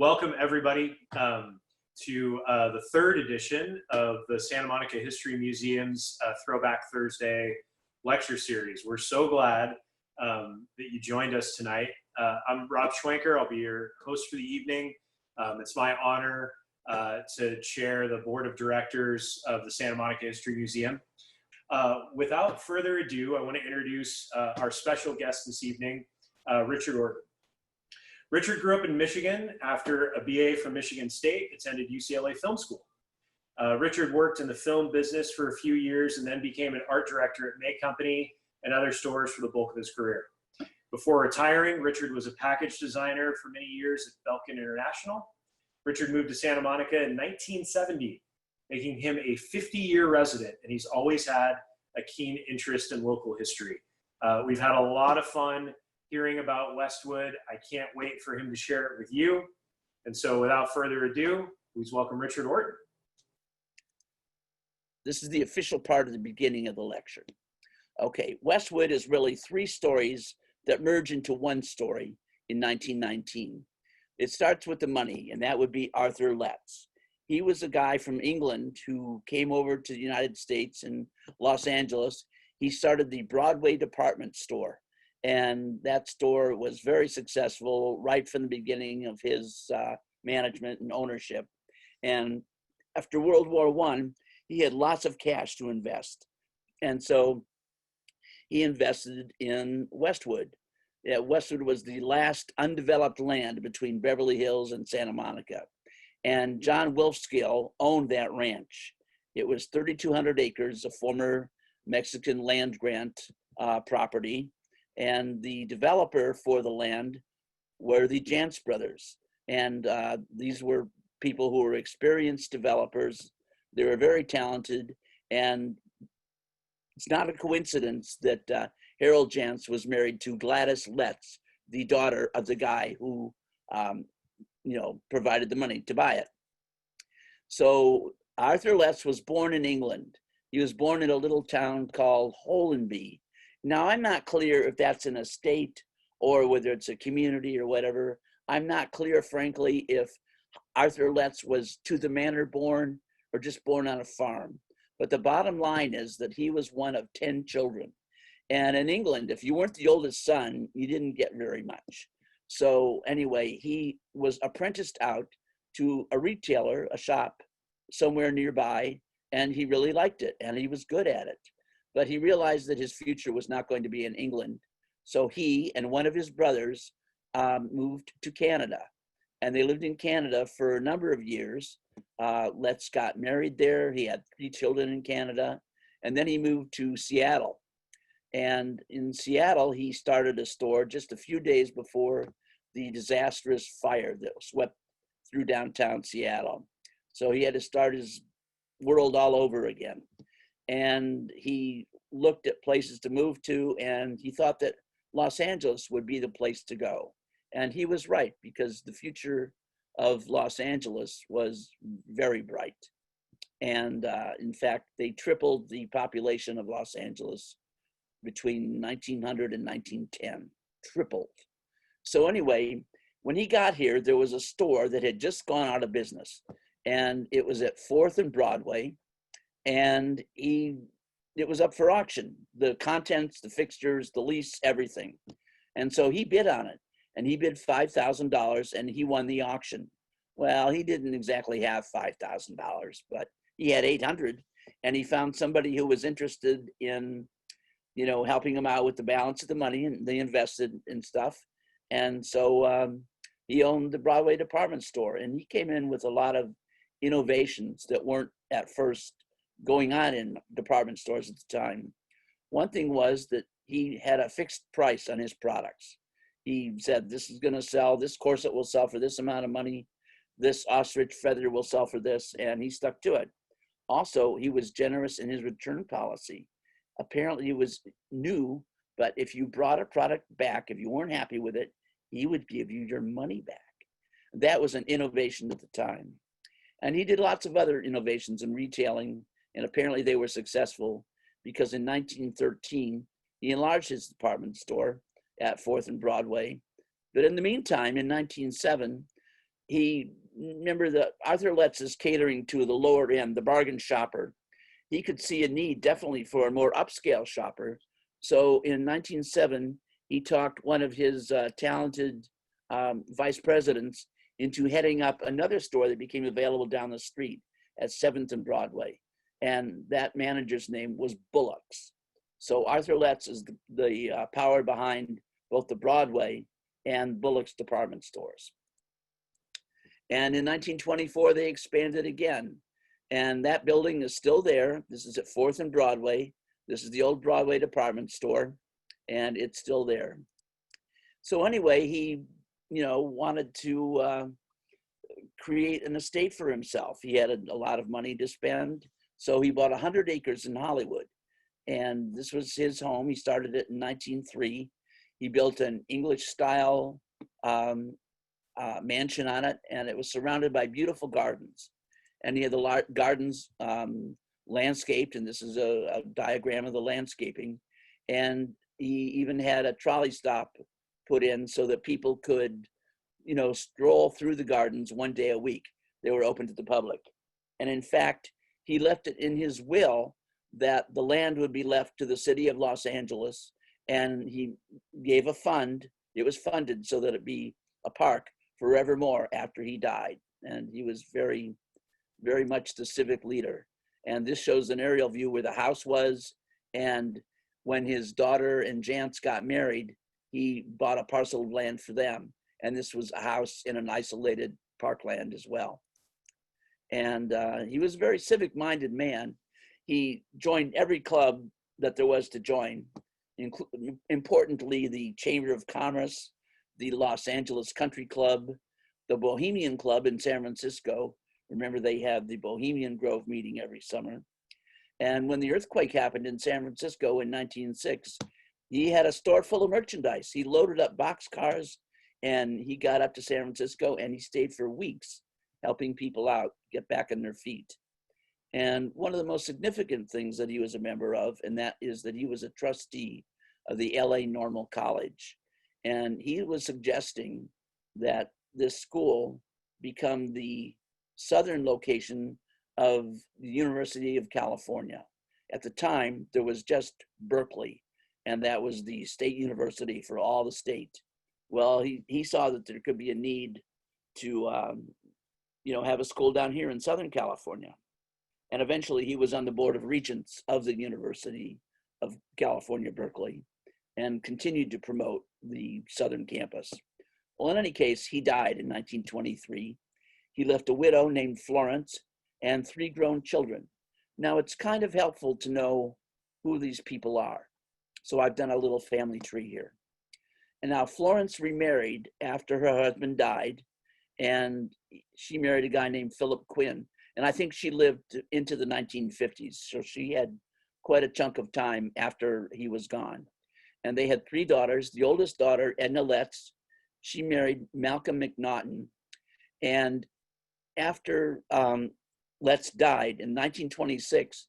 Welcome everybody to the third edition of the Santa Monica History Museum's Throwback Thursday lecture series. We're so glad that you joined us tonight. I'm Rob Schwenker. I'll be your host for the evening. It's my honor to chair the board of directors of the Santa Monica History Museum. Without further ado, I want to introduce our special guest this evening, Richard Orton. Richard grew up in Michigan after a BA from Michigan State, attended UCLA Film School. Richard worked in the film business for a few years and then became an art director at May Company and other stores for the bulk of his career. Before retiring, Richard was a package designer for many years at Belkin International. Richard moved to Santa Monica in 1970, making him a 50-year resident, and he's always had a keen interest in local history. We've had a lot of fun hearing about Westwood. I can't wait for him to share it with you. And so without further ado, please welcome Richard Orton. This is the official part of the beginning of the lecture. Okay, Westwood is really three stories that merge into one story in 1919. It starts with the money, and that would be Arthur Letts. He was a guy from England who came over to the United States in Los Angeles. He started the Broadway Department Store. And that store was very successful right from the beginning of his management and ownership. And after World War I, he had lots of cash to invest. And so he invested in Westwood. Yeah, Westwood was the last undeveloped land between Beverly Hills and Santa Monica. And John Wilfskill owned that ranch. It was 3,200 acres of former Mexican land grant property. And the developer for the land were the Janss brothers. And these were people who were experienced developers. They were very talented. And it's not a coincidence that Harold Janss was married to Gladys Letts, the daughter of the guy who provided the money to buy it. So Arthur Letts was born in England. He was born in a little town called Hollenby. Now, I'm not clear if that's an estate or whether it's a community or whatever. I'm not clear, frankly, if Arthur Letts was to the manor born or just born on a farm. But the bottom line is that he was one of 10 children. And in England, if you weren't the oldest son, you didn't get very much. So anyway, he was apprenticed out to a retailer, a shop somewhere nearby, and he really liked it, and he was good at it. But he realized that his future was not going to be in England. So he and one of his brothers moved to Canada. And they lived in Canada for a number of years. Letts got married there. He had 3 children in Canada. And then he moved to Seattle. And in Seattle, he started a store just a few days before the disastrous fire that swept through downtown Seattle. So he had to start his world all over again. And he looked at places to move to, and he thought that Los Angeles would be the place to go. And he was right, because the future of Los Angeles was very bright. And in fact, they tripled the population of Los Angeles between 1900 and 1910, tripled. So anyway, when he got here, there was a store that had just gone out of business, and it was at 4th and Broadway. And it was up for auction, the contents, the fixtures, the lease, everything. And so he bid on it, and he bid $5,000, and he won the auction. Well, he didn't exactly have $5,000, but he had 800, and he found somebody who was interested in, helping him out with the balance of the money, and they invested in stuff. And so he owned the Broadway Department Store, and he came in with a lot of innovations that weren't at first going on in department stores at the time. One thing was that he had a fixed price on his products. He said, this is going to sell, this corset will sell for this amount of money, this ostrich feather will sell for this, and he stuck to it. Also, he was generous in his return policy. Apparently it was new, but if you brought a product back, if you weren't happy with it, he would give you your money back. That was an innovation at the time. And he did lots of other innovations in retailing, and apparently they were successful, because in 1913, he enlarged his department store at 4th and Broadway. But in the meantime, in 1907, remember that Arthur Letts is catering to the lower end, the bargain shopper. He could see a need definitely for a more upscale shopper. So in 1907, he talked one of his talented vice presidents into heading up another store that became available down the street at 7th and Broadway. And that manager's name was Bullock's. So Arthur Letts is the power behind both the Broadway and Bullock's department stores. And in 1924, they expanded again. And that building is still there. This is at 4th and Broadway. This is the old Broadway Department Store, and it's still there. So anyway, he, wanted to create an estate for himself. He had a lot of money to spend, so he bought 100 acres in Hollywood, and this was his home. He started it in 1903. He built an English-style mansion on it, and it was surrounded by beautiful gardens. And he had the gardens landscaped, and this is a diagram of the landscaping. And he even had a trolley stop put in so that people could, stroll through the gardens one day a week. They were open to the public. And in fact, he left it in his will that the land would be left to the city of Los Angeles, and he gave a fund. It was funded so that it be a park forevermore after he died. And he was very, very much the civic leader. And this shows an aerial view where the house was. And when his daughter and Janss got married, he bought a parcel of land for them. And this was a house in an isolated parkland as well. And he was a very civic-minded man. He joined every club that there was to join, importantly, the Chamber of Commerce, the Los Angeles Country Club, the Bohemian Club in San Francisco. Remember, they have the Bohemian Grove meeting every summer. And when the earthquake happened in San Francisco in 1906, he had a store full of merchandise. He loaded up boxcars, and he got up to San Francisco, and he stayed for weeks helping people out get back on their feet. And one of the most significant things that he was a member of, and that is that he was a trustee of the LA Normal College. And he was suggesting that this school become the southern location of the University of California. At the time, there was just Berkeley, and that was the state university for all the state. Well, he saw that there could be a need to have a school down here in Southern California. And eventually he was on the board of regents of the University of California, Berkeley, and continued to promote the Southern campus. Well, in any case, he died in 1923. He left a widow named Florence and 3 grown children. Now, it's kind of helpful to know who these people are. So I've done a little family tree here. And now Florence remarried after her husband died, and she married a guy named Philip Quinn. And I think she lived into the 1950s. So she had quite a chunk of time after he was gone. And they had 3 daughters. The oldest daughter, Edna Letts, she married Malcolm McNaughton. And after Letts died in 1926,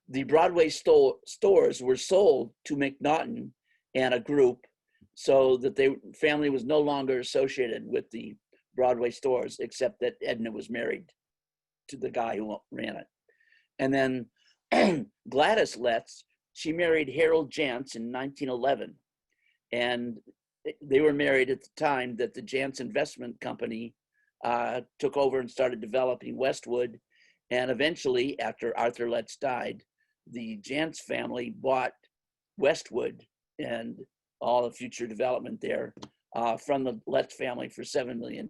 the Broadway stores were sold to McNaughton and a group, so that the family was no longer associated with the Broadway stores, except that Edna was married to the guy who ran it. And then Gladys Letts, she married Harold Janss in 1911. And they were married at the time that the Janss Investment Company took over and started developing Westwood. And eventually, after Arthur Letts died, the Janss family bought Westwood and all the future development there from the Letts family for $7 million.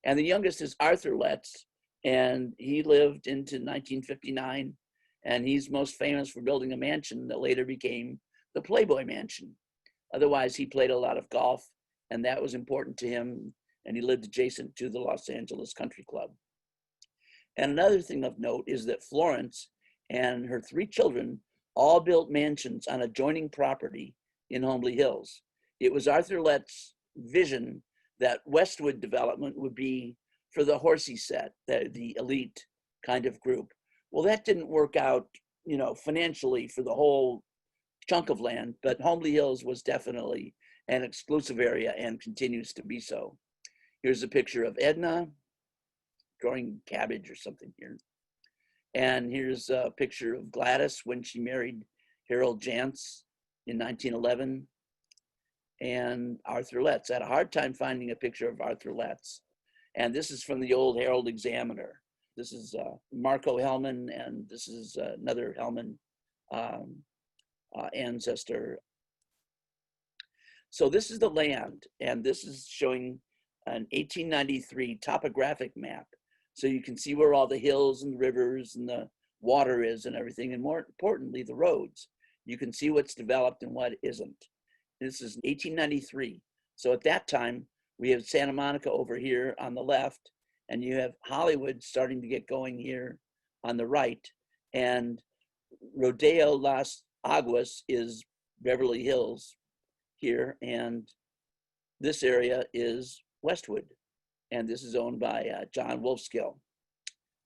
And the youngest is Arthur Letts, and he lived into 1959, and he's most famous for building a mansion that later became the Playboy Mansion. Otherwise, he played a lot of golf, and that was important to him, and he lived adjacent to the Los Angeles Country Club. And another thing of note is that Florence and her 3 children all built mansions on adjoining property in Homely Hills. It was Arthur Letts' vision that Westwood development would be for the horsey set, the elite kind of group. Well, that didn't work out, financially for the whole chunk of land, but Homely Hills was definitely an exclusive area and continues to be so. Here's a picture of Edna growing cabbage or something here. And here's a picture of Gladys when she married Harold Janss in 1911. And Arthur Letts. I had a hard time finding a picture of Arthur Letts. And this is from the old Herald Examiner. This is Marco Hellman, and this is another Hellman ancestor. So this is the land, and this is showing an 1893 topographic map. So you can see where all the hills and the rivers and the water is and everything, and more importantly, the roads. You can see what's developed and what isn't. This is 1893. So at that time, we have Santa Monica over here on the left, and you have Hollywood starting to get going here on the right. And Rodeo Las Aguas is Beverly Hills here, and this area is Westwood. And this is owned by John Wolfskill.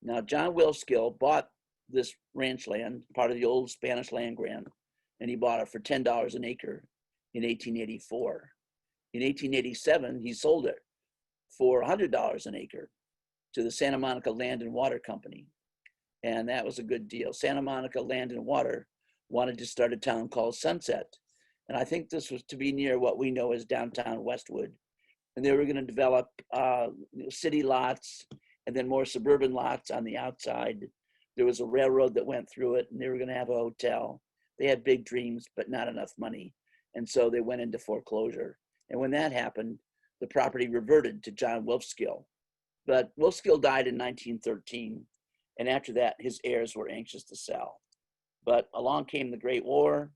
Now, John Wolfskill bought this ranch land, part of the old Spanish land grant, and he bought it for $10 an acre in 1884. In 1887, he sold it for $100 an acre to the Santa Monica Land and Water Company. And that was a good deal. Santa Monica Land and Water wanted to start a town called Sunset. And I think this was to be near what we know as downtown Westwood. And they were going to develop city lots and then more suburban lots on the outside. There was a railroad that went through it, and they were going to have a hotel. They had big dreams, but not enough money. And so they went into foreclosure. And when that happened, the property reverted to John Wolfskill. But Wolfskill died in 1913. And after that, his heirs were anxious to sell. But along came the Great War.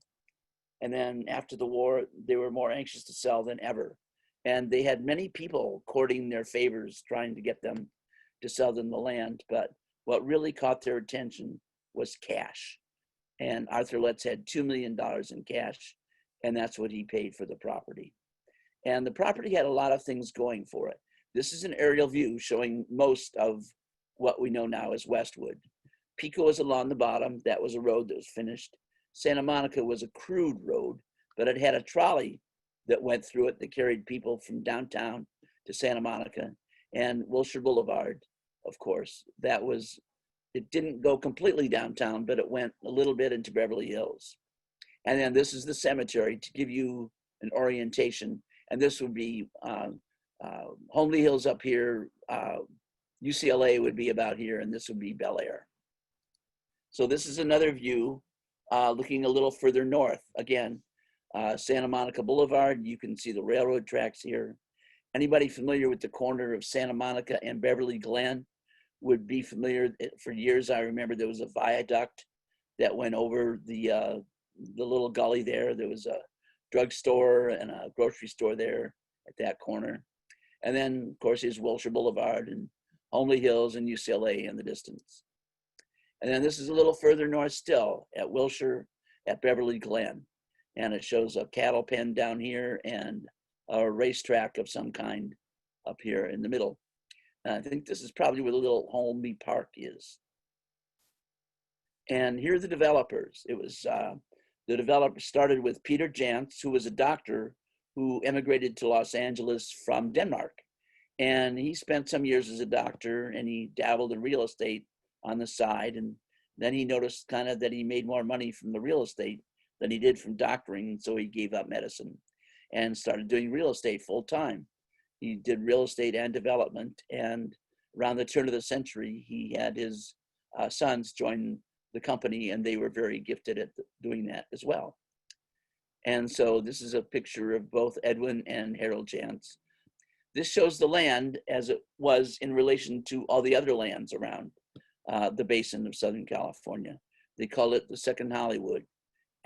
And then after the war, they were more anxious to sell than ever. And they had many people courting their favors, trying to get them to sell them the land. But what really caught their attention was cash. And Arthur Letts had $2 million in cash, and that's what he paid for the property. And the property had a lot of things going for it. This is an aerial view showing most of what we know now as Westwood. Pico was along the bottom. That was a road that was finished. Santa Monica was a crude road, but it had a trolley that went through it that carried people from downtown to Santa Monica. And Wilshire Boulevard, of course, it didn't go completely downtown, but it went a little bit into Beverly Hills. And then this is the cemetery to give you an orientation. And this would be Homely Hills up here, UCLA would be about here, and this would be Bel Air. So this is another view looking a little further north. Again, Santa Monica Boulevard, you can see the railroad tracks here. Anybody familiar with the corner of Santa Monica and Beverly Glen would be familiar. For years, I remember there was a viaduct that went over the little gully there. There was a drugstore and a grocery store there at that corner. And then, of course, here's Wilshire Boulevard and Homely Hills and UCLA in the distance. And then this is a little further north still at Wilshire at Beverly Glen. And it shows a cattle pen down here and a racetrack of some kind up here in the middle. And I think this is probably where the little Holmby Park is. And here are the developers. It was, the developer started with Peter Janss, who was a doctor who emigrated to Los Angeles from Denmark. And he spent some years as a doctor, and he dabbled in real estate on the side. And then he noticed kind of that he made more money from the real estate than he did from doctoring. So he gave up medicine and started doing real estate full time. He did real estate and development. And around the turn of the century, he had his sons join the company, and they were very gifted at doing that as well. And so this is a picture of both Edwin and Harold Janss. This shows the land as it was in relation to all the other lands around the basin of Southern California. They call it the Second Hollywood.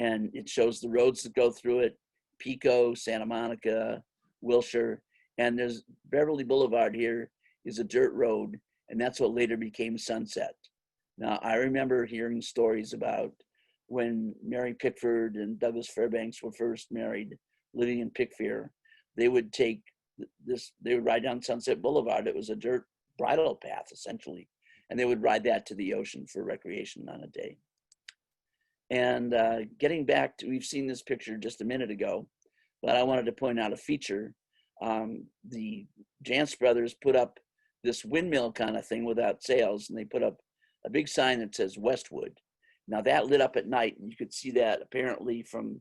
And it shows the roads that go through it: Pico, Santa Monica, Wilshire. And there's Beverly Boulevard here is a dirt road, and that's what later became Sunset. Now, I remember hearing stories about when Mary Pickford and Douglas Fairbanks were first married, living in Pickfair. They would take they would ride down Sunset Boulevard. It was a dirt bridle path, essentially. And they would ride that to the ocean for recreation on a day. And getting back to, we've seen this picture just a minute ago, but I wanted to point out a feature. the Janss brothers put up this windmill kind of thing without sails, and they put up a big sign that says Westwood. Now that lit up at night, and you could see that apparently from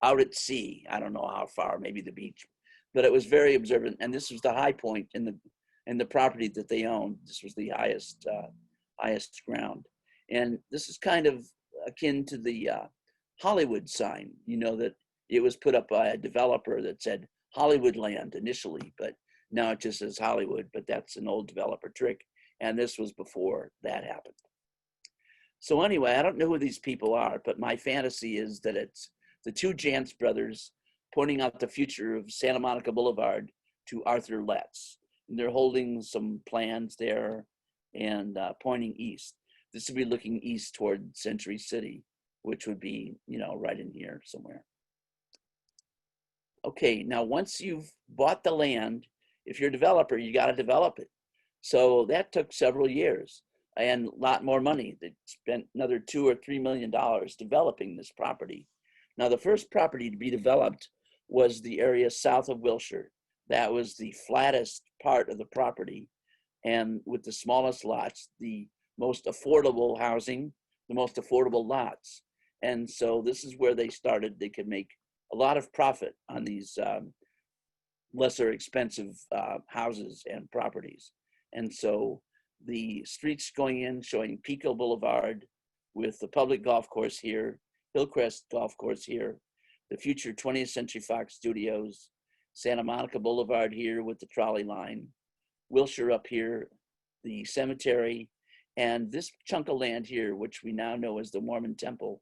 out at sea. I don't know how far, maybe the beach, but it was very observant. And this was the high point in the property that they owned. This was the highest ground. And this is kind of akin to the Hollywood sign, you know, that it was put up by a developer that said Hollywood Land initially, but now it just says Hollywood, but that's an old developer trick. And this was before that happened. So anyway, I don't know who these people are, but my fantasy is that it's the two Janss brothers pointing out the future of Santa Monica Boulevard to Arthur Letts. And they're holding some plans there and pointing east. This would be looking east toward Century City, which would be, you know, right in here somewhere. Okay, now once you've bought the land, if you're a developer, you got to develop it. So that took several years and a lot more money. They spent another $2 or $3 million developing this property. Now, the first property to be developed was the area south of Wilshire. That was the flattest part of the property, and with the smallest lots, the most affordable housing, the most affordable lots. And so this is where they started. They could make a lot of profit on these lesser expensive houses and properties. And so the streets going in showing Pico Boulevard with the public golf course here, Hillcrest Golf Course here, the future 20th Century Fox Studios, Santa Monica Boulevard here with the trolley line, Wilshire up here, the cemetery, and this chunk of land here, which we now know as the Mormon Temple,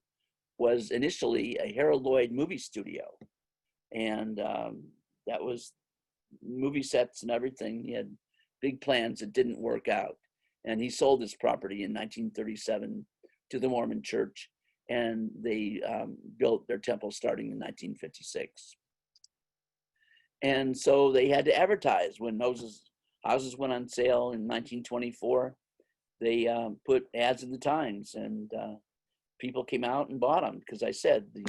was initially a Harold Lloyd movie studio. And that was movie sets and everything. He had big plans that didn't work out. And he sold this property in 1937 to the Mormon Church, and they built their temple starting in 1956. And so they had to advertise. When houses went on sale in 1924, they put ads in the Times, and people came out and bought them, because I said the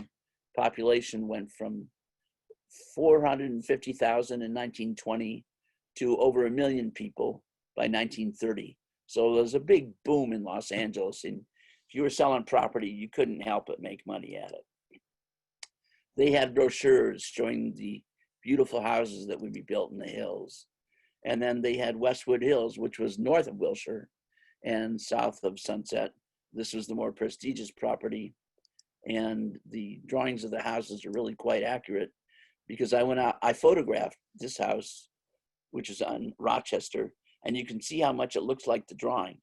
population went from 450,000 in 1920 to over 1 million people by 1930. So there was a big boom in Los Angeles, and if you were selling property, you couldn't help but make money at it. They had brochures showing the beautiful houses that would be built in the hills. And then they had Westwood Hills, which was north of Wilshire and south of Sunset. This was the more prestigious property. And the drawings of the houses are really quite accurate, because I went out, I photographed this house, which is on Rochester, and you can see how much it looks like the drawing.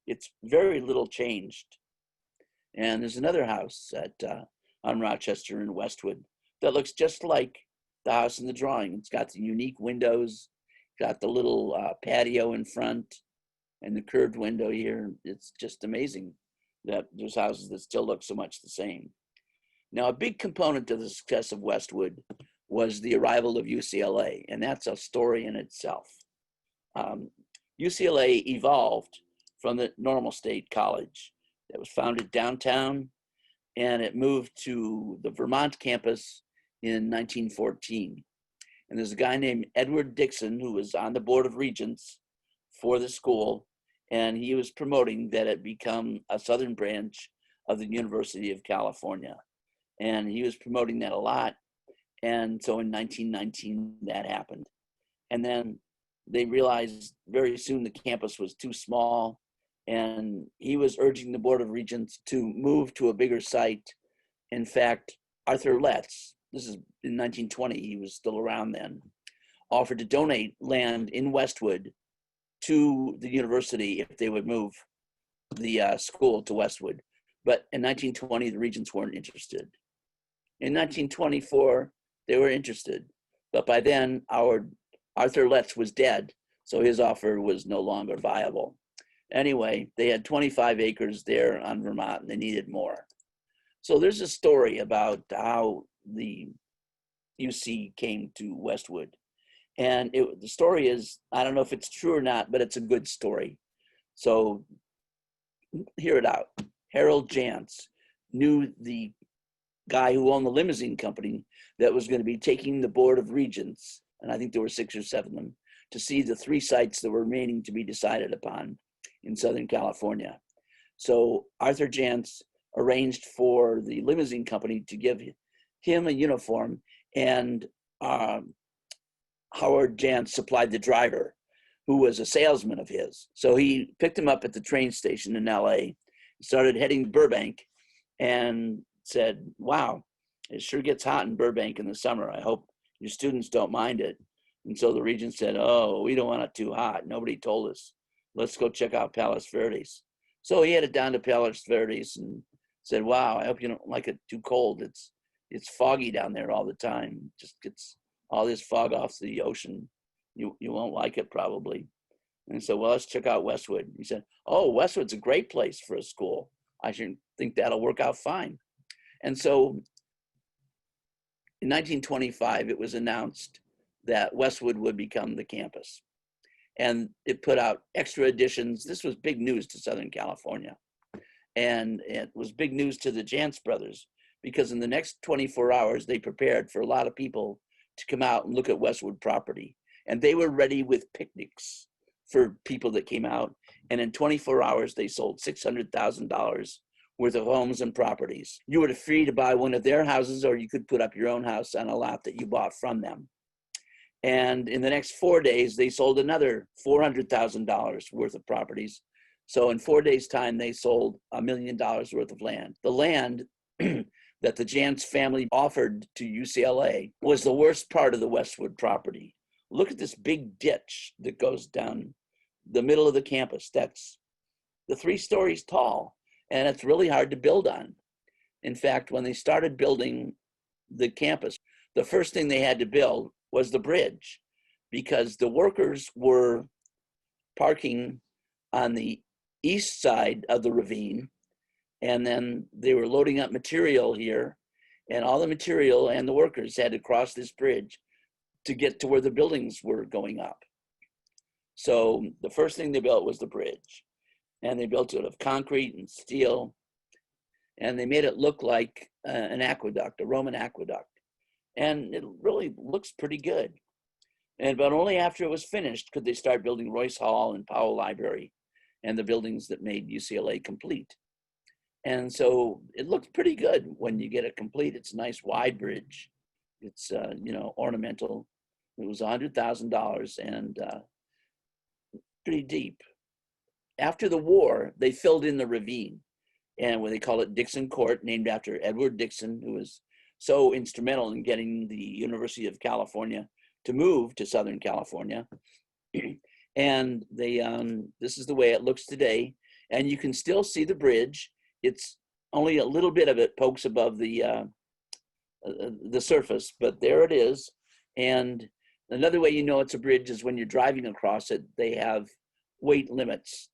It's very little changed. And there's another house on Rochester in Westwood that looks just like the house in the drawing. It's got the unique windows, got the little patio in front, and the curved window here. It's just amazing that there's houses that still look so much the same. Now, a big component to the success of Westwood was the arrival of UCLA, and that's a story in itself. UCLA evolved from the Normal State College that was founded downtown, and it moved to the Vermont campus in 1914. And there's a guy named Edward Dixon who was on the Board of Regents for the school, and he was promoting that it become a southern branch of the University of California. And he was promoting that a lot. And so in 1919, that happened. And then they realized very soon the campus was too small, and he was urging the Board of Regents to move to a bigger site. In fact, Arthur Letts, this is in 1920, he was still around then, offered to donate land in Westwood to the university if they would move the school to Westwood. But in 1920, the Regents weren't interested. In 1924, they were interested, but by then Arthur Letts was dead, so his offer was no longer viable. Anyway, they had 25 acres there on Vermont, and they needed more. So there's a story about how the UC came to Westwood. And the story is, I don't know if it's true or not, but it's a good story. So hear it out. Harold Janss knew the guy who owned the limousine company that was going to be taking the Board of Regents and I think there were 6 or 7 of them, to see the 3 sites that were remaining to be decided upon in Southern California. So Arthur Janss arranged for the limousine company to give him a uniform, and Harold Janss supplied the driver, who was a salesman of his. So he picked him up at the train station in LA, started heading to Burbank, and said, wow, it sure gets hot in Burbank in the summer. I hope your students don't mind it. And so the regent said, oh, we don't want it too hot. Nobody told us. Let's go check out Palos Verdes. So he headed down to Palos Verdes and said, wow, I hope you don't like it too cold. It's foggy down there all the time. Just gets all this fog off the ocean. You won't like it probably. And so, well, let's check out Westwood. He said, oh, Westwood's a great place for a school. I should think that'll work out fine. And so in 1925, it was announced that Westwood would become the campus. And it put out extra editions. This was big news to Southern California. And it was big news to the Janss brothers, because in the next 24 hours, they prepared for a lot of people to come out and look at Westwood property. And they were ready with picnics for people that came out. And in 24 hours, they sold $600,000 worth of homes and properties. You were free to buy one of their houses, or you could put up your own house on a lot that you bought from them. And in the next 4 days, they sold another $400,000 worth of properties. So in 4 days' time, they sold $1 million worth of land. The land that the Janss family offered to UCLA was the worst part of the Westwood property. Look at this big ditch that goes down the middle of the campus. That's the 3 stories tall, and it's really hard to build on. In fact, when they started building the campus, the first thing they had to build was the bridge, because the workers were parking on the east side of the ravine, and then they were loading up material here, and all the material and the workers had to cross this bridge to get to where the buildings were going up. So the first thing they built was the bridge, and they built it of concrete and steel, and they made it look like an aqueduct, a Roman aqueduct. And it really looks pretty good. But only after it was finished could they start building Royce Hall and Powell Library and the buildings that made UCLA complete. And so it looks pretty good when you get it complete. It's a nice wide bridge. It's ornamental. It was $100,000 and pretty deep. After the war, they filled in the ravine, and what they call it Dixon Court, named after Edward Dixon, who was so instrumental in getting the University of California to move to Southern California. And they this is the way it looks today. And you can still see the bridge. It's only a little bit of it pokes above the surface, but there it is. And another way you know it's a bridge is when you're driving across it, they have weight limits.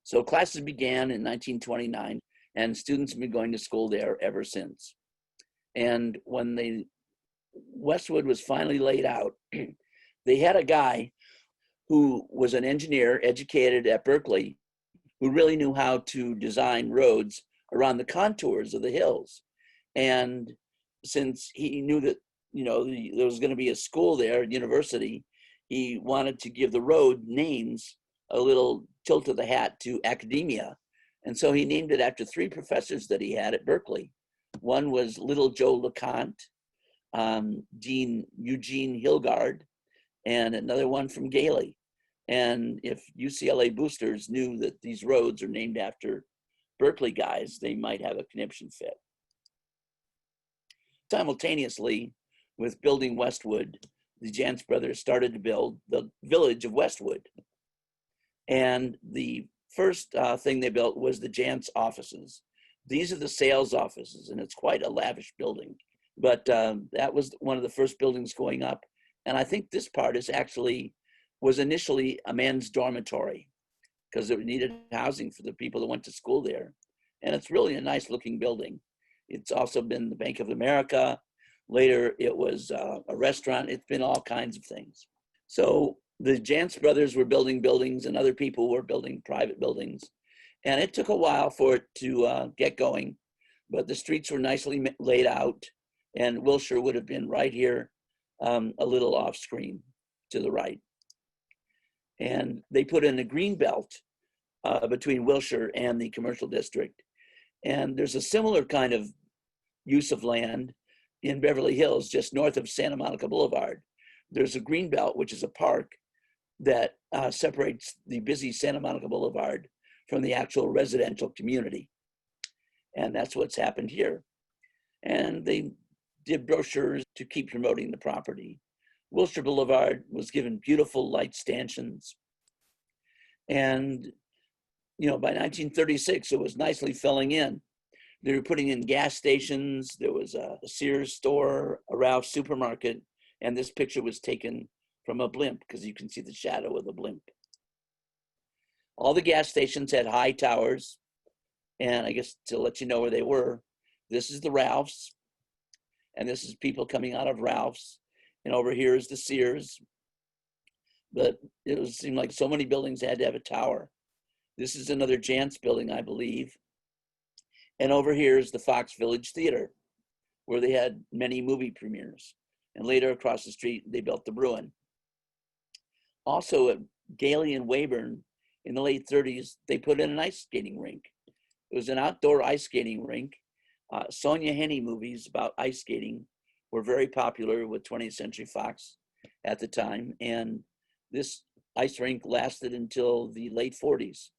So classes began in 1929, and students have been going to school there ever since. And when Westwood was finally laid out, they had a guy who was an engineer educated at Berkeley, who really knew how to design roads around the contours of the hills. And since he knew that, there was going to be a school there, university, he wanted to give the road names, a little tilt of the hat to academia. And so he named it after 3 professors that he had at Berkeley. One was Little Joe LeConte, Dean Eugene Hilgard, and another one from Gailey. And if UCLA boosters knew that these roads are named after Berkeley guys, they might have a conniption fit. Simultaneously with building Westwood, the Janss brothers started to build the village of Westwood. And the first thing they built was the Janss offices. These are the sales offices, and it's quite a lavish building. But that was one of the first buildings going up. And I think this part was initially a men's dormitory, because it needed housing for the people that went to school there. And it's really a nice looking building. It's also been the Bank of America. Later, it was a restaurant. It's been all kinds of things. So the Janss brothers were building buildings, and other people were building private buildings. And it took a while for it to get going, but the streets were nicely laid out, and Wilshire would have been right here a little off screen to the right. And they put in a green belt between Wilshire and the commercial district. And there's a similar kind of use of land in Beverly Hills, just north of Santa Monica Boulevard. There's a green belt, which is a park that separates the busy Santa Monica Boulevard from the actual residential community. And that's what's happened here. And they did brochures to keep promoting the property. Wilshire Boulevard was given beautiful light stanchions. And, you know, by 1936, it was nicely filling in. They were putting in gas stations. There was a Sears store, a Ralph's supermarket, and this picture was taken from a blimp because you can see the shadow of the blimp. All the gas stations had high towers, and I guess to let you know where they were, this is the Ralph's, and this is people coming out of Ralph's, and over here is the Sears. But it seemed like so many buildings had to have a tower. This is another Janss building, I believe. And over here is the Fox Village Theater, where they had many movie premieres. And later across the street, they built the Bruin. Also at Gailey and Weyburn in the late 30s, they put in an ice skating rink. It was an outdoor ice skating rink. Sonia Henney movies about ice skating were very popular with 20th Century Fox at the time. And this ice rink lasted until the late 40s.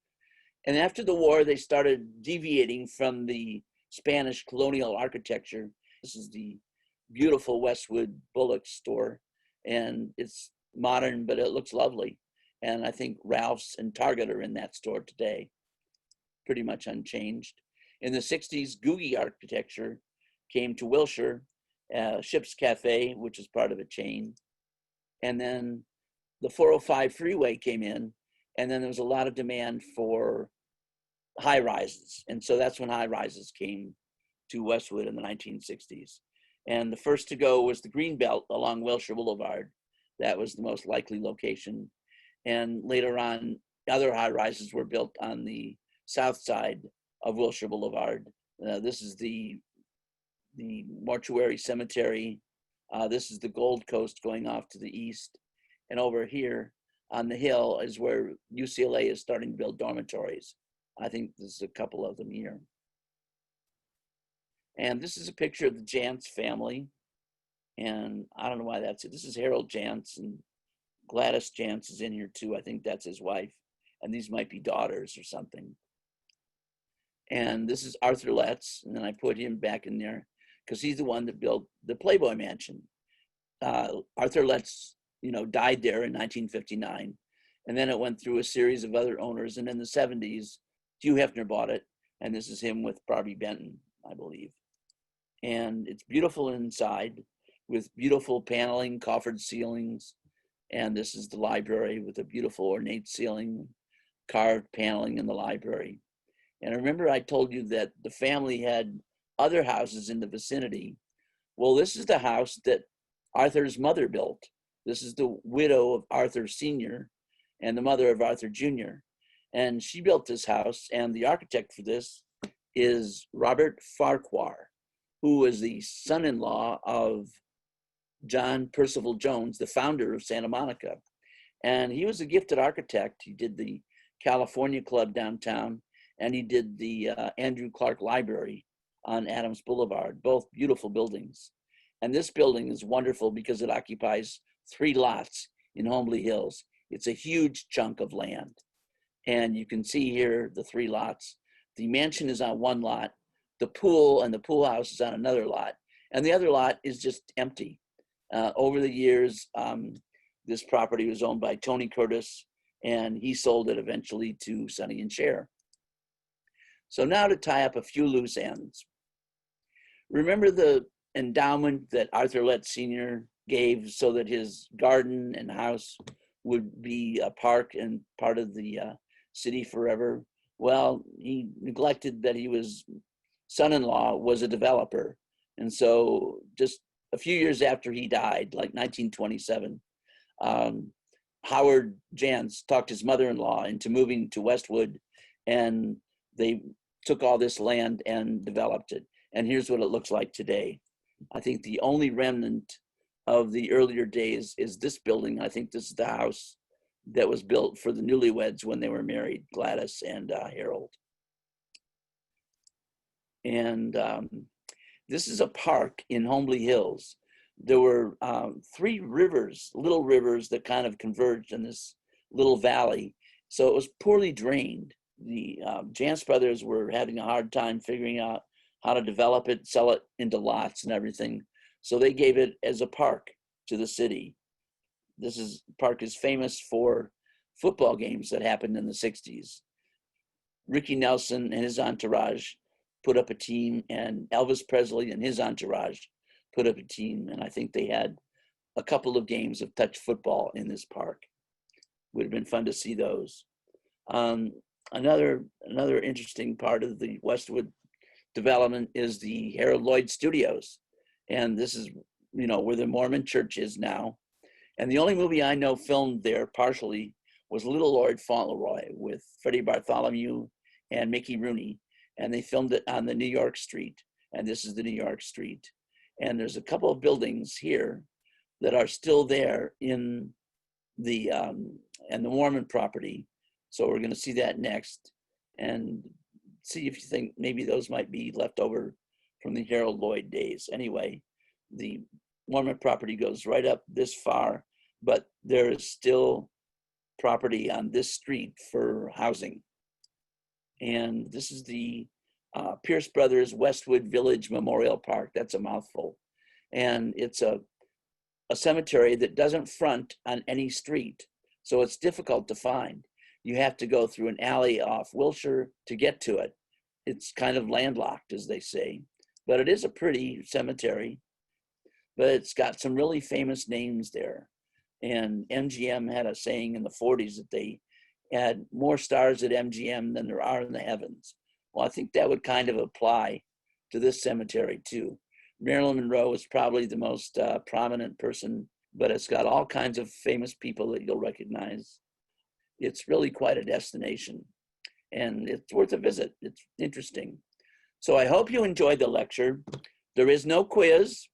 And after the war, they started deviating from the Spanish colonial architecture. This is the beautiful Westwood Bullock store. And it's modern, but it looks lovely. And I think Ralph's and Target are in that store today, pretty much unchanged. In the 60s, Googie architecture came to Wilshire, Ship's Cafe, which is part of a chain. And then the 405 freeway came in, and then there was a lot of demand for high rises. And so that's when high rises came to Westwood in the 1960s. And the first to go was the Greenbelt along Wilshire Boulevard. That was the most likely location. And later on, other high rises were built on the south side of Wilshire Boulevard. This is the mortuary cemetery. This is the Gold Coast going off to the east. And over here on the hill is where UCLA is starting to build dormitories. I think there's a couple of them here. And this is a picture of the Janss family. And I don't know why that's it. This is Harold Janss, and Gladys Janss is in here too. I think that's his wife. And these might be daughters or something. And this is Arthur Letts, and then I put him back in there because he's the one that built the Playboy Mansion. Arthur Letts, died there in 1959. And then it went through a series of other owners. And in the 70s, Hugh Hefner bought it. And this is him with Barbie Benton, I believe. And it's beautiful inside with beautiful paneling, coffered ceilings. And this is the library with a beautiful ornate ceiling, carved paneling in the library. And I remember I told you that the family had other houses in the vicinity. Well, this is the house that Arthur's mother built. This is the widow of Arthur Sr. and the mother of Arthur Jr. And she built this house, and the architect for this is Robert Farquhar, who was the son-in-law of John Percival Jones, the founder of Santa Monica. And he was a gifted architect. He did the California Club downtown, and he did the Andrew Clark Library on Adams Boulevard, both beautiful buildings. And this building is wonderful because it occupies 3 lots in Homely Hills. It's a huge chunk of land. And you can see here the 3 lots. The mansion is on 1 lot. The pool and the pool house is on another lot. And the other lot is just empty. Over the years, this property was owned by Tony Curtis, and he sold it eventually to Sonny and Cher. So now to tie up a few loose ends. Remember the endowment that Arthur Letts Sr. gave so that his garden and house would be a park and part of the city forever? Well, he neglected that his son-in-law was a developer. And so just a few years after he died, like 1927, Harold Janss talked his mother-in-law into moving to Westwood, and they took all this land and developed it. And here's what it looks like today. I think the only remnant of the earlier days is this building. I think this is the house that was built for the newlyweds when they were married, Gladys and Harold. And this is a park in Homely Hills. There were 3 rivers, little rivers that kind of converged in this little valley. So it was poorly drained. The Janss brothers were having a hard time figuring out how to develop it, sell it into lots and everything. So they gave it as a park to the city. This park is famous for football games that happened in the 60s. Ricky Nelson and his entourage put up a team, and Elvis Presley and his entourage put up a team. And I think they had a couple of games of touch football in this park. Would have been fun to see those. Another interesting part of the Westwood development is the Harold Lloyd Studios. And this is, where the Mormon church is now. And the only movie I know filmed there partially was Little Lord Fauntleroy with Freddie Bartholomew and Mickey Rooney. And they filmed it on the New York street. And this is the New York street. And there's a couple of buildings here that are still there in the Mormon property. So we're going to see that next and see if you think maybe those might be left over from the Harold Lloyd days. Anyway, the Mormon property goes right up this far, but there is still property on this street for housing. And this is the Pierce Brothers Westwood Village Memorial Park. That's a mouthful. And it's a cemetery that doesn't front on any street. So it's difficult to find. You have to go through an alley off Wilshire to get to it. It's kind of landlocked, as they say, but it is a pretty cemetery, but it's got some really famous names there. And MGM had a saying in the 40s that they had more stars at MGM than there are in the heavens. Well, I think that would kind of apply to this cemetery too. Marilyn Monroe is probably the most prominent person, but it's got all kinds of famous people that you'll recognize. It's really quite a destination, and it's worth a visit. It's interesting. So I hope you enjoyed the lecture. There is no quiz.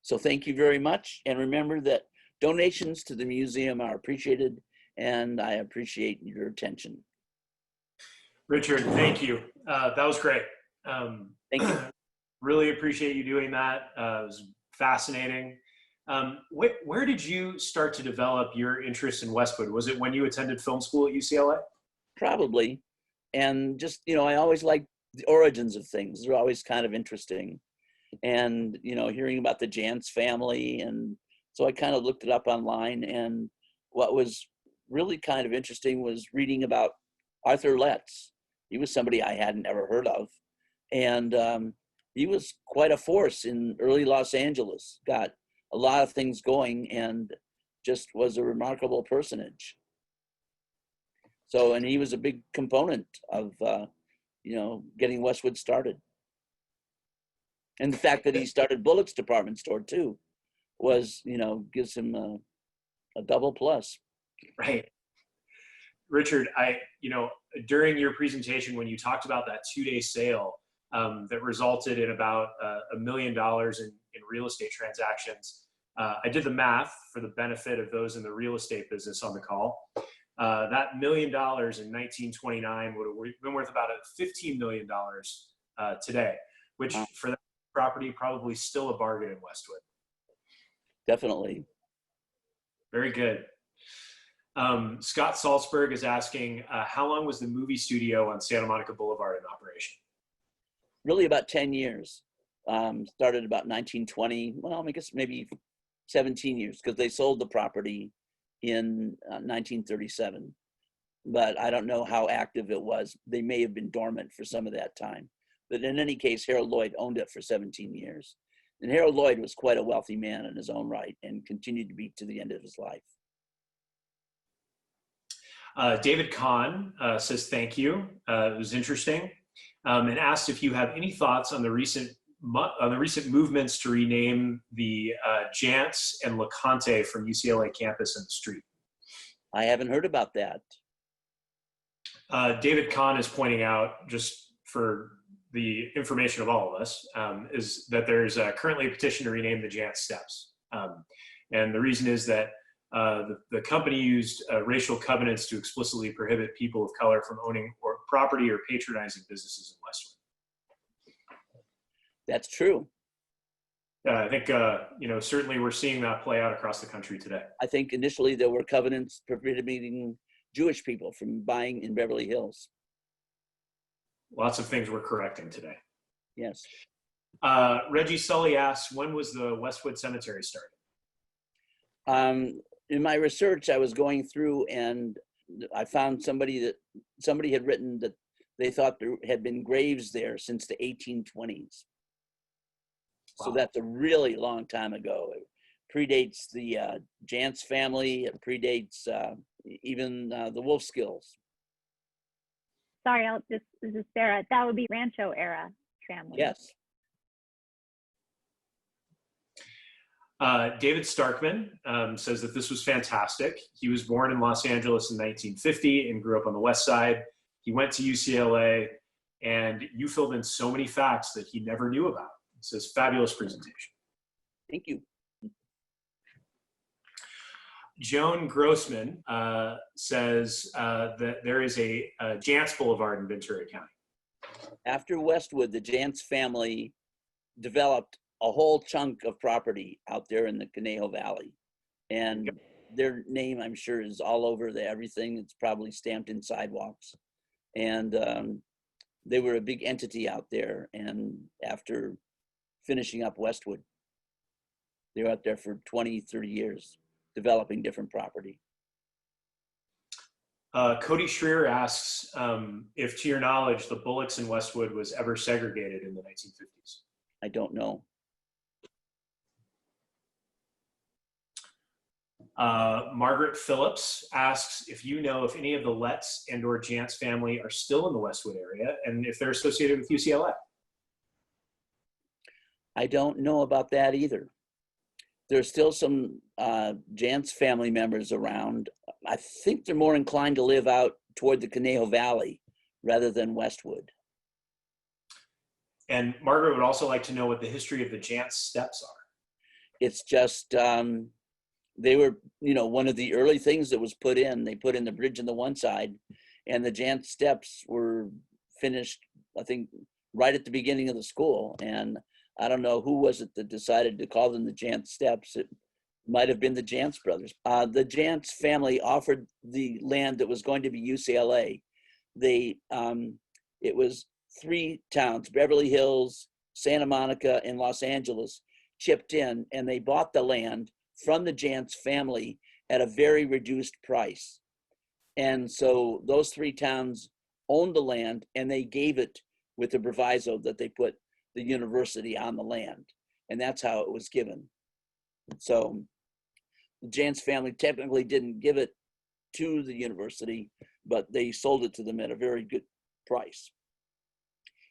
So thank you very much. And remember that donations to the museum are appreciated, and I appreciate your attention. Richard, thank you. That was great. Thank you. Really appreciate you doing that. It was fascinating. Where did you start to develop your interest in Westwood? Was it when you attended film school at UCLA? Probably. And just, I always liked the origins of things. They're always kind of interesting. And, hearing about the Janss family. And so I kind of looked it up online. And what was really kind of interesting was reading about Arthur Letts. He was somebody I hadn't ever heard of. And he was quite a force in early Los Angeles, got a lot of things going, and just was a remarkable personage. So, and he was a big component of, getting Westwood started. And the fact that he started Bullock's department store too was, gives him a double plus. Right. Richard, during your presentation, when you talked about that 2-day sale that resulted in about $1 million in real estate transactions, I did the math for the benefit of those in the real estate business on the call. That $1 million in 1929 would have been worth about $15 million today, which for that property, probably still a bargain in Westwood. Definitely. Very good. Scott Salzberg is asking, how long was the movie studio on Santa Monica Boulevard in operation? Really about 10 years. Started about 1920. Well, I guess maybe 17 years, because they sold the property in 1937. But I don't know how active it was. They may have been dormant for some of that time. But in any case, Harold Lloyd owned it for 17 years. And Harold Lloyd was quite a wealthy man in his own right and continued to be to the end of his life. David Kahn says thank you. It was interesting, and asked if you have any thoughts on the recent movements to rename the Janss and LeConte from UCLA campus in the street. I haven't heard about that. David Kahn is pointing out, just for the information of all of us, is that there's currently a petition to rename the Janss Steps. And the reason is that the company used racial covenants to explicitly prohibit people of color from owning or property or patronizing businesses in Westwood. That's true. I think, certainly we're seeing that play out across the country today. I think initially there were covenants prohibiting Jewish people from buying in Beverly Hills. Lots of things we're correcting today. Yes. Reggie Sully asks, when was the Westwood Cemetery started? In my research, I was going through and I found somebody had written that they thought there had been graves there since the 1820s. Wow. So that's a really long time ago. It predates the Janss family. It predates even the Wolfskills. Sorry, this is Sarah. That would be Rancho era family. Yes. David Starkman says that this was fantastic. He was born in Los Angeles in 1950 and grew up on the West Side. He went to UCLA, and you filled in so many facts that he never knew about. It says, fabulous presentation. Thank you. Joan Grossman says that there is a Janss Boulevard in Ventura County. After Westwood, the Janss family developed a whole chunk of property out there in the Conejo Valley. And yep. Their name, I'm sure, is all over everything. It's probably stamped in sidewalks. And they were a big entity out there. And after finishing up Westwood, they were out there for 20, 30 years, developing different property. Cody Schreer asks if, to your knowledge, the Bullocks in Westwood was ever segregated in the 1950s. I don't know. Margaret Phillips asks if you know if any of the Letts and or Janss family are still in the Westwood area and if they're associated with UCLA. I don't know about that either. There's still some Janss family members around. I think they're more inclined to live out toward the Conejo Valley rather than Westwood. And Margaret would also like to know what the history of the Janss Steps are. It's just, they were, one of the early things that was put in. They put in the bridge on the one side, and the Janss Steps were finished, I think, right at the beginning of the school. And I don't know who was it that decided to call them the Janss Steps. It might have been the Janss brothers. The Janss family offered the land that was going to be UCLA. It was 3 towns, Beverly Hills, Santa Monica, and Los Angeles, chipped in, and they bought the land from the Janss family at a very reduced price. And so those 3 towns owned the land, and they gave it with the proviso that they put the university on the land. And that's how it was given. So the Janss family technically didn't give it to the university, but they sold it to them at a very good price.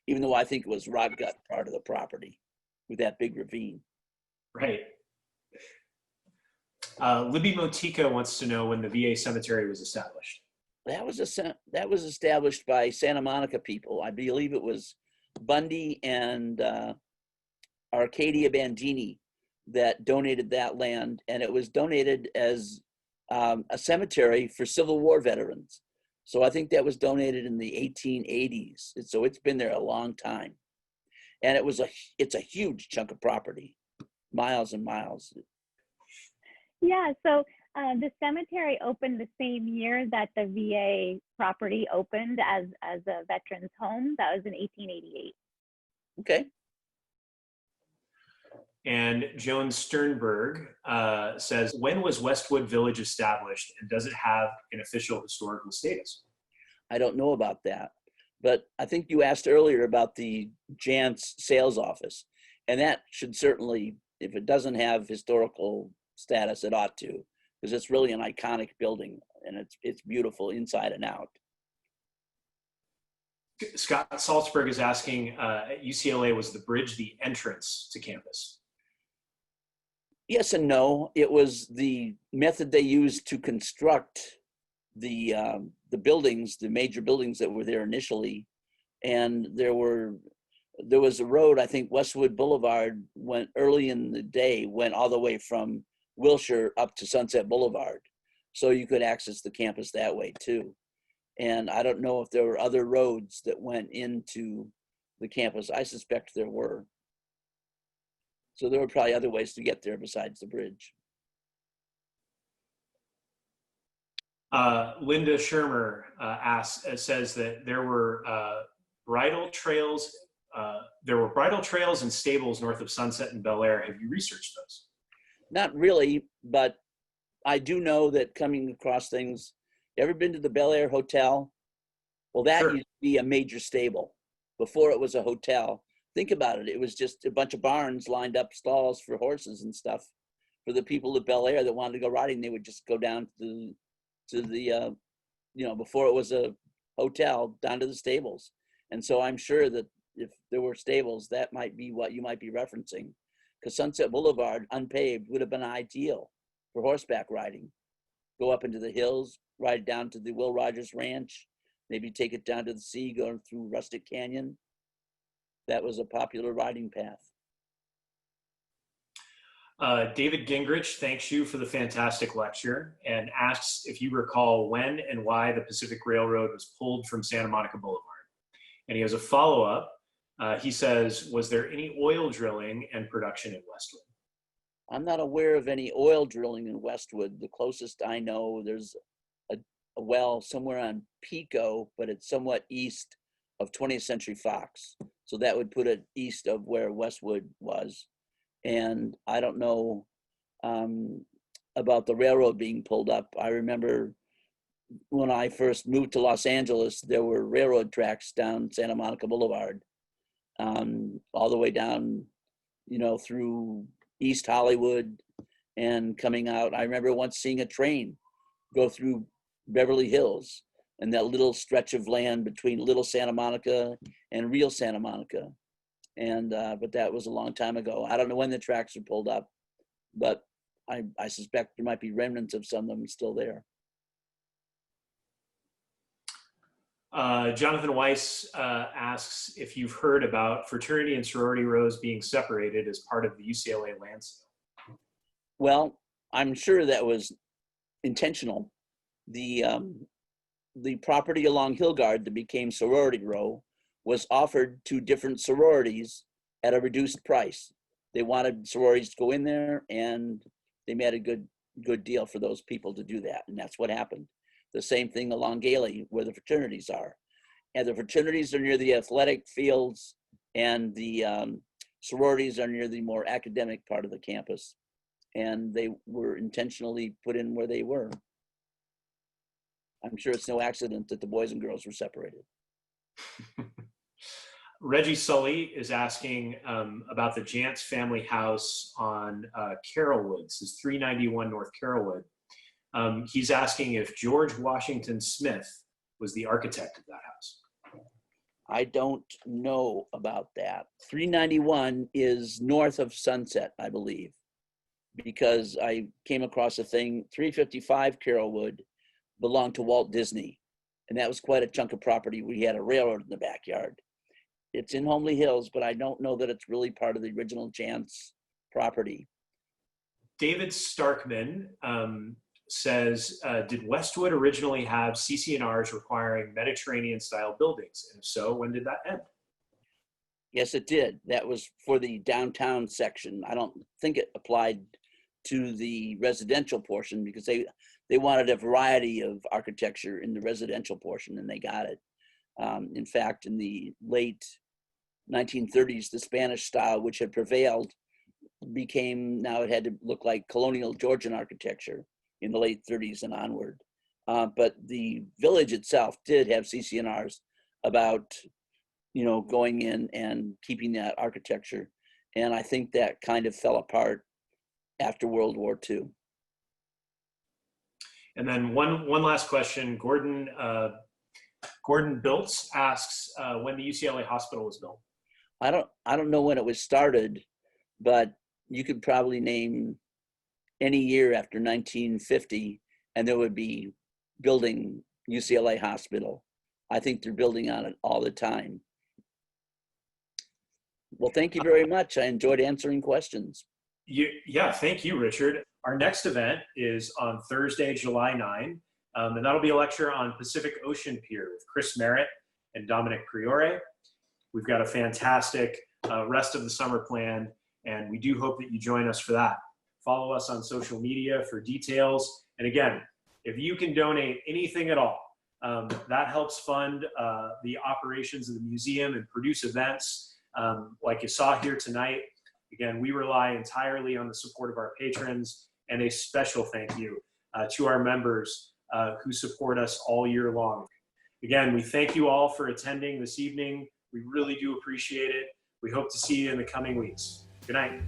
Even though I think it was rot gut part of the property with that big ravine. Right. Libby Motica wants to know when the VA cemetery was established. That was established by Santa Monica people. I believe it was Bundy and Arcadia Bandini that donated that land, and it was donated as a cemetery for Civil War veterans. So I think that was donated in the 1880s. So it's been there a long time, and it's a huge chunk of property, miles and miles. Yeah, so the cemetery opened the same year that the VA property opened as a veteran's home. That was in 1888. Okay. And Joan Sternberg says, when was Westwood Village established, and does it have an official historical status? I don't know about that, but I think you asked earlier about the Janss sales office, and that should certainly, if it doesn't have historical status, it ought to, because it's really an iconic building, and it's beautiful inside and out. Scott Salzberg is asking, at UCLA, was the bridge the entrance to campus? Yes and no. It was the method they used to construct the buildings, the major buildings that were there initially, and there were there was a road, I think Westwood Boulevard went early in the day, went all the way from Wilshire up to Sunset Boulevard. So you could access the campus that way too. And I don't know if there were other roads that went into the campus. I suspect there were. So there were probably other ways to get there besides the bridge. Linda Shermer says that there were bridle trails and stables north of Sunset and Bel Air. Have you researched those? Not really, but I do know that coming across things. Ever been to the Bel Air Hotel? Well, that Sure. used to be a major stable before it was a hotel. Think about it. It was just a bunch of barns lined up, stalls for horses and stuff. For the people at Bel Air that wanted to go riding, they would just go down to the before it was a hotel, down to the stables. And so I'm sure that if there were stables, that might be what you might be referencing, because Sunset Boulevard, unpaved, would have been ideal for horseback riding. Go up into the hills, ride down to the Will Rogers Ranch, maybe take it down to the sea, go through Rustic Canyon. That was a popular riding path. David Gingrich thanks you for the fantastic lecture and asks if you recall when and why the Pacific Railroad was pulled from Santa Monica Boulevard. And he has a follow-up. He says, was there any oil drilling and production in Westwood? I'm not aware of any oil drilling in Westwood. The closest I know, there's a well somewhere on Pico, but it's somewhat east of 20th Century Fox. So that would put it east of where Westwood was. And I don't know about the railroad being pulled up. I remember when I first moved to Los Angeles, there were railroad tracks down Santa Monica Boulevard, all the way down, through East Hollywood and coming out. I remember once seeing a train go through Beverly Hills and that little stretch of land between Little Santa Monica and Real Santa Monica. And but that was a long time ago. I don't know when the tracks were pulled up, but I suspect there might be remnants of some of them still there. Jonathan Weiss asks if you've heard about fraternity and sorority rows being separated as part of the UCLA land sale. Well, I'm sure that was intentional. The property along Hillgard that became Sorority Row was offered to different sororities at a reduced price. They wanted sororities to go in there, and they made a good deal for those people to do that, and that's what happened. The same thing along Gailey, where the fraternities are. And the fraternities are near the athletic fields, and the sororities are near the more academic part of the campus. And they were intentionally put in where they were. I'm sure it's no accident that the boys and girls were separated. Reggie Sully is asking about the Janss family house on Carrollwood. This is 391 North Carrollwood. He's asking if George Washington Smith was the architect of that house. I don't know about that. 391 is north of Sunset, I believe, because I came across a thing. 355 Carrollwood belonged to Walt Disney, and that was quite a chunk of property. We had a railroad in the backyard. It's in Homely Hills, but I don't know that it's really part of the original Janss property. David Starkman says, did Westwood originally have CC&Rs requiring Mediterranean-style buildings? And if so, when did that end? Yes, it did. That was for the downtown section. I don't think it applied to the residential portion because they wanted a variety of architecture in the residential portion, and they got it. In fact, in the late 1930s, the Spanish style, which had prevailed, now it had to look like colonial Georgian architecture in the late 30s and onward. But the village itself did have CC&Rs about, going in and keeping that architecture. And I think that kind of fell apart after World War II. And then one last question, Gordon Biltz asks when the UCLA hospital was built. I don't know when it was started, but you could probably name any year after 1950, and there would be building UCLA hospital. I think they're building on it all the time. Well, thank you very much. I enjoyed answering questions. Yeah, thank you, Richard. Our next event is on Thursday, July 9, and that'll be a lecture on Pacific Ocean Pier with Chris Merritt and Dominic Priore. We've got a fantastic rest of the summer planned, and we do hope that you join us for that. Follow us on social media for details. And again, if you can donate anything at all, that helps fund the operations of the museum and produce events like you saw here tonight. Again, we rely entirely on the support of our patrons, and a special thank you to our members who support us all year long. Again, we thank you all for attending this evening. We really do appreciate it. We hope to see you in the coming weeks. Good night.